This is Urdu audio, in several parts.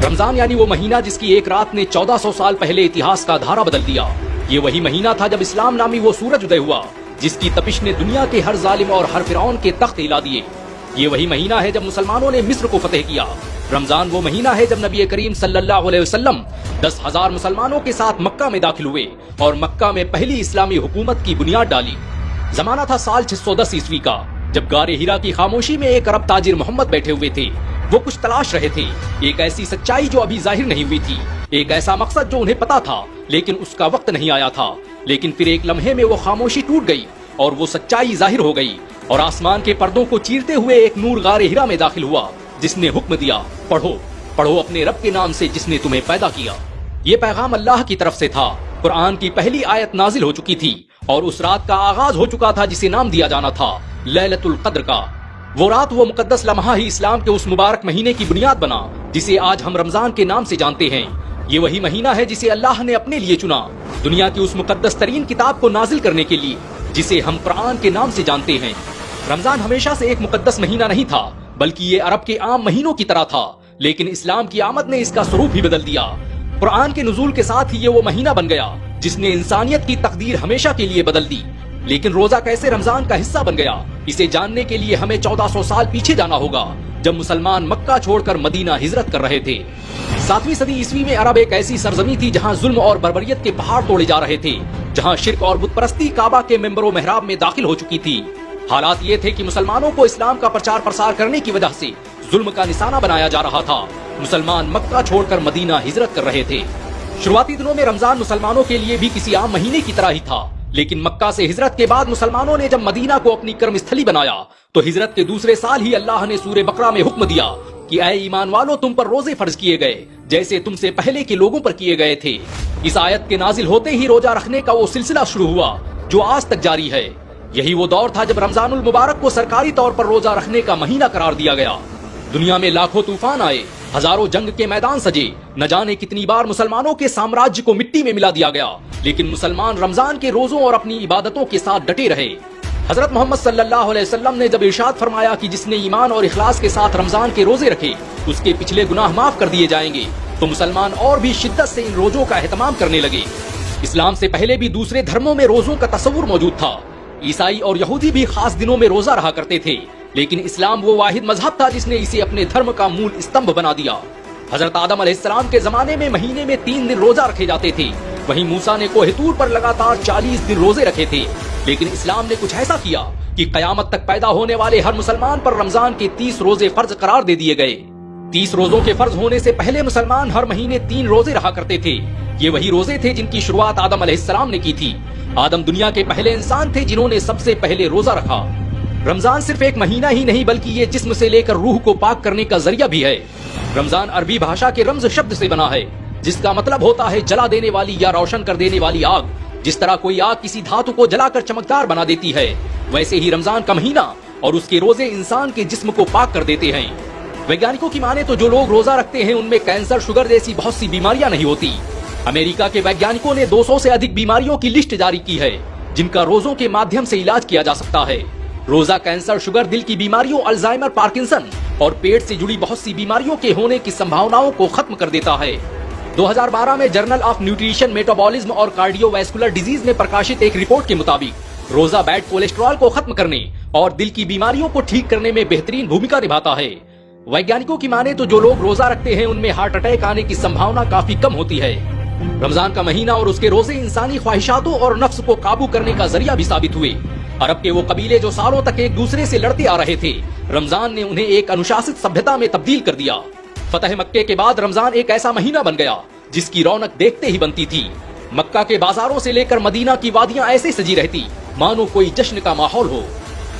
رمضان یعنی وہ مہینہ جس کی ایک رات نے 1400 سال پہلے اتہاس کا دھارا بدل دیا۔ یہ وہی مہینہ تھا جب اسلام نامی وہ سورج ادے ہوا جس کی تپش نے دنیا کے ہر ظالم اور ہر فرعون کے تخت ہلا دیے۔ یہ وہی مہینہ ہے جب مسلمانوں نے مصر کو فتح کیا۔ رمضان وہ مہینہ ہے جب نبی کریم صلی اللہ علیہ وسلم 10,000 مسلمانوں کے ساتھ مکہ میں داخل ہوئے اور مکہ میں پہلی اسلامی حکومت کی بنیاد ڈالی۔ زمانہ تھا سال 610 عیسوی کا، جب غار ہیرا کی خاموشی میں ایک عرب تاجر محمد بیٹھے ہوئے تھے۔ وہ کچھ تلاش رہے تھے، ایک ایسی سچائی جو ابھی ظاہر نہیں ہوئی تھی، ایک ایسا مقصد جو انہیں پتا تھا لیکن اس کا وقت نہیں آیا تھا۔ لیکن پھر ایک لمحے میں وہ خاموشی ٹوٹ گئی اور وہ سچائی ظاہر ہو گئی، اور آسمان کے پردوں کو چیرتے ہوئے ایک نور غار ہیرا میں داخل ہوا جس نے حکم دیا، پڑھو پڑھو اپنے رب کے نام سے جس نے تمہیں پیدا کیا۔ یہ پیغام اللہ کی طرف سے تھا۔ قرآن کی پہلی آیت نازل ہو چکی تھی اور اس رات کا آغاز ہو چکا تھا جسے نام دیا جانا تھا لیلۃ القدر کا۔ وہ رات، وہ مقدس لمحہ ہی اسلام کے اس مبارک مہینے کی بنیاد بنا جسے آج ہم رمضان کے نام سے جانتے ہیں۔ یہ وہی مہینہ ہے جسے اللہ نے اپنے لیے چنا، دنیا کی اس مقدس ترین کتاب کو نازل کرنے کے لیے جسے ہم قرآن کے نام سے جانتے ہیں۔ رمضان ہمیشہ سے ایک مقدس مہینہ نہیں تھا، بلکہ یہ عرب کے عام مہینوں کی طرح تھا، لیکن اسلام کی آمد نے اس کا سروپ ہی بدل دیا۔ قرآن کے نزول کے ساتھ ہی یہ وہ مہینہ بن گیا جس نے انسانیت کی تقدیر ہمیشہ کے لیے بدل دی۔ لیکن روزہ کیسے رمضان کا حصہ بن گیا، اسے جاننے کے لیے ہمیں 1400 سال پیچھے جانا ہوگا، جب مسلمان مکہ چھوڑ کر مدینہ ہجرت کر رہے تھے۔ 7ویں صدی عیسوی میں عرب ایک ایسی سرزمین تھی جہاں ظلم اور بربریت کے پہاڑ توڑے جا رہے تھے، جہاں شرک اور بت پرستی کعبہ کے منبر و محراب میں داخل ہو چکی تھی۔ حالات یہ تھے کہ مسلمانوں کو اسلام کا پرچار پرسار کرنے کی وجہ سے ظلم کا نشانہ بنایا جا رہا تھا۔ مسلمان مکہ چھوڑ کر مدینہ ہجرت کر رہے تھے۔ شروعاتی دنوں میں رمضان مسلمانوں کے لیے بھی کسی عام مہینے کی طرح ہی تھا، لیکن مکہ سے ہجرت کے بعد مسلمانوں نے جب مدینہ کو اپنی کرم استھلی بنایا تو ہجرت کے دوسرے سال ہی اللہ نے سورہ بقرہ میں حکم دیا کہ اے ایمان والو، تم پر روزے فرض کیے گئے جیسے تم سے پہلے کے لوگوں پر کیے گئے تھے۔ اس آیت کے نازل ہوتے ہی روزہ رکھنے کا وہ سلسلہ شروع ہوا جو آج تک جاری ہے۔ یہی وہ دور تھا جب رمضان المبارک کو سرکاری طور پر روزہ رکھنے کا مہینہ قرار دیا گیا۔ دنیا میں لاکھوں طوفان آئے، ہزاروں جنگ کے میدان سجے، نہ جانے کتنی بار مسلمانوں کے سامراجیہ کو مٹی میں ملا دیا گیا، لیکن مسلمان رمضان کے روزوں اور اپنی عبادتوں کے ساتھ ڈٹے رہے۔ حضرت محمد صلی اللہ علیہ وسلم نے جب ارشاد فرمایا کہ جس نے ایمان اور اخلاص کے ساتھ رمضان کے روزے رکھے اس کے پچھلے گناہ معاف کر دیے جائیں گے، تو مسلمان اور بھی شدت سے ان روزوں کا اہتمام کرنے لگے۔ اسلام سے پہلے بھی دوسرے دھرموں میں روزوں کا تصور موجود تھا۔ عیسائی اور یہودی بھی خاص دنوں میں روزہ رہا کرتے تھے، لیکن اسلام وہ واحد مذہب تھا جس نے اسے اپنے دھرم کا مول استمبھ بنا دیا۔ حضرت آدم علیہ السلام کے زمانے میں مہینے میں 3 دن روزہ رکھے جاتے تھے، وہیں موسیٰ نے کوہ طور پر لگاتار 40 دن روزے رکھے تھے۔ لیکن اسلام نے کچھ ایسا کیا کہ قیامت تک پیدا ہونے والے ہر مسلمان پر رمضان کے 30 روزے فرض قرار دے دیے گئے۔ 30 روزوں کے فرض ہونے سے پہلے مسلمان ہر مہینے 3 روزے رہا کرتے تھے۔ یہ وہی روزے تھے جن کی شروعات آدم علیہ السلام نے کی تھی۔ آدم دنیا کے پہلے انسان تھے جنہوں نے سب سے پہلے روزہ رکھا۔ رمضان صرف ایک مہینہ ہی نہیں بلکہ یہ جسم سے لے کر روح کو پاک کرنے کا ذریعہ بھی ہے۔ رمضان عربی بھاشا کے رمز شبد سے بنا ہے جس کا مطلب ہوتا ہے جلا دینے والی یا روشن کر دینے والی آگ۔ جس طرح کوئی آگ کسی دھاتو کو جلا کر چمکدار بنا دیتی ہے، ویسے ہی رمضان کا مہینہ اور اس کے روزے انسان کے جسم کو پاک کر دیتے ہیں۔ ویگیانکوں کی مانے تو جو لوگ روزہ رکھتے ہیں ان میں کینسر، شوگر جیسی بہت سی بیماریاں نہیں ہوتی۔ امریکہ کے ویگیانکوں نے 200 سے ادھک بیماریوں کی لسٹ جاری کی ہے جن کا روزوں کے مادھیم سے علاج کیا جا سکتا ہے۔ روزہ کینسر، شوگر، دل کی بیماریوں، الزائمر، پارکنسن اور پیٹ سے جڑی بہت سی بیماریوں کے ہونے کی سمبھاوناؤں کو ختم کر دیتا ہے۔ 2012 میں جرنل آف نیوٹریشن، میٹابولزم اور کارڈیو ویسکولر ڈیزیز میں پرکاشت ایک رپورٹ کے مطابق روزہ بیڈ کولیسٹرول کو ختم کرنے اور دل کی بیماریوں کو ٹھیک کرنے میں بہترین بھومکا نبھاتا ہے۔ ویگیانکوں کی مانے تو جو لوگ روزہ رکھتے ہیں ان میں ہارٹ اٹیک آنے کی سمبھاونا کافی کم ہوتی ہے۔ رمضان کا مہینہ اور اس کے روزے انسانی خواہشاتوں اور نفس کو قابو کرنے کا ذریعہ بھی ثابت ہوئے۔ عرب کے وہ قبیلے جو سالوں تک ایک دوسرے سے لڑتے آ رہے تھے، رمضان نے انہیں ایک انوشاست سبھیتا میں تبدیل کر دیا۔ فتح مکے کے بعد رمضان ایک ایسا مہینہ بن گیا جس کی رونق دیکھتے ہی بنتی تھی۔ مکہ کے بازاروں سے لے کر مدینہ کی وادیاں ایسے سجی رہتی مانو کوئی جشن کا ماحول ہو۔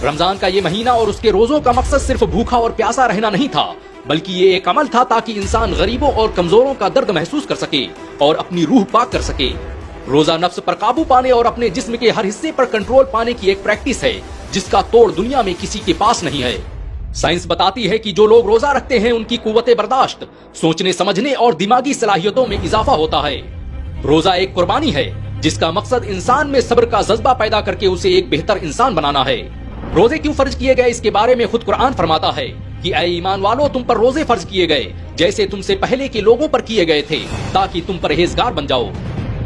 رمضان کا یہ مہینہ اور اس کے روزوں کا مقصد صرف بھوکا اور پیاسا رہنا نہیں تھا، بلکہ یہ ایک عمل تھا تاکہ انسان غریبوں اور کمزوروں کا درد محسوس کر سکے اور اپنی روح پاک کر سکے۔ روزہ نفس پر قابو پانے اور اپنے جسم کے ہر حصے پر کنٹرول پانے کی ایک پریکٹس ہے جس کا توڑ دنیا میں کسی کے پاس نہیں ہے۔ سائنس بتاتی ہے کہ جو لوگ روزہ رکھتے ہیں ان کی قوت برداشت، سوچنے سمجھنے اور دماغی صلاحیتوں میں اضافہ ہوتا ہے۔ روزہ ایک قربانی ہے جس کا مقصد انسان میں صبر کا جذبہ پیدا کر کے اسے ایک بہتر انسان بنانا ہے۔ روزے کیوں فرض کیے گئے اس کے بارے میں خود قرآن فرماتا ہے، کہ اے ایمان والو تم پر روزے فرض کیے گئے جیسے تم سے پہلے کے لوگوں پر کیے گئے تھے تاکہ تم پرہیزگار بن جاؤ۔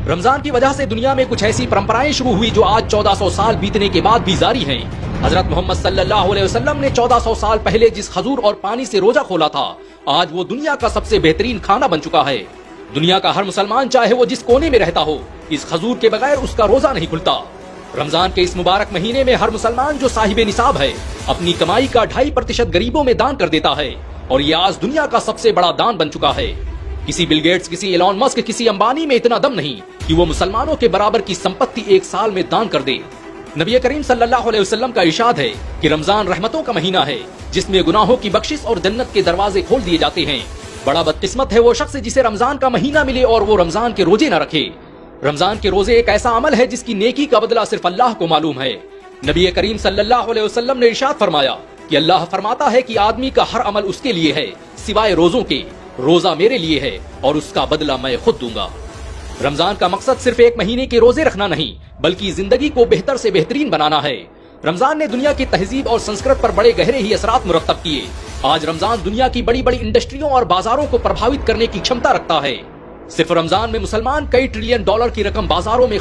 رمضان کی وجہ سے دنیا میں کچھ ایسی پرمپرائیں شروع ہوئی جو آج 1400 سال بیتنے کے بعد بھی جاری ہیں۔ حضرت محمد صلی اللہ علیہ وسلم نے 1400 سال پہلے جس کھجور اور پانی سے روزہ کھولا تھا آج وہ دنیا کا سب سے بہترین کھانا بن چکا ہے۔ دنیا کا ہر مسلمان چاہے وہ جس کونے میں رہتا ہو اس کھجور کے بغیر اس کا روزہ نہیں کھلتا۔ رمضان کے اس مبارک مہینے میں ہر مسلمان جو صاحب نصاب ہے اپنی کمائی کا 2.5% غریبوں میں دان کر دیتا ہے اور یہ آج دنیا کا سب سے بڑا دان بن چکا ہے۔ کسی بل گیٹس، کسی ایلون مسک، کسی امبانی میں اتنا دم نہیں کہ وہ مسلمانوں کے برابر کی سمپتی ایک سال میں دان کر دے۔ نبی کریم صلی اللہ علیہ وسلم کا ارشاد ہے کہ رمضان رحمتوں کا مہینہ ہے جس میں گناہوں کی بخشش اور جنت کے دروازے کھول دیے جاتے ہیں۔ بڑا بدقسمت ہے وہ شخص جسے رمضان کا مہینہ ملے اور وہ رمضان کے روزے نہ رکھے۔ رمضان کے روزے ایک ایسا عمل ہے جس کی نیکی کا بدلہ صرف اللہ کو معلوم ہے۔ نبی کریم صلی اللہ علیہ وسلم نے ارشاد فرمایا کہ اللہ فرماتا ہے کہ آدمی کا ہر عمل اس کے لیے ہے سوائے روزوں کے، روزہ میرے لیے ہے اور اس کا بدلہ میں خود دوں گا۔ رمضان کا مقصد صرف ایک مہینے کے روزے رکھنا نہیں بلکہ زندگی کو بہتر سے بہترین بنانا ہے۔ رمضان نے دنیا کی تہذیب اور سنسکرت پر بڑے گہرے ہی اثرات مرتب کیے۔ آج رمضان دنیا کی بڑی بڑی انڈسٹریوں اور بازاروں کو پربھاوت کرنے کی چھمتا رکھتا ہے۔ صرف رمضان میں مسلمان کئی $1 ٹریلین کی رقم بازاروں میں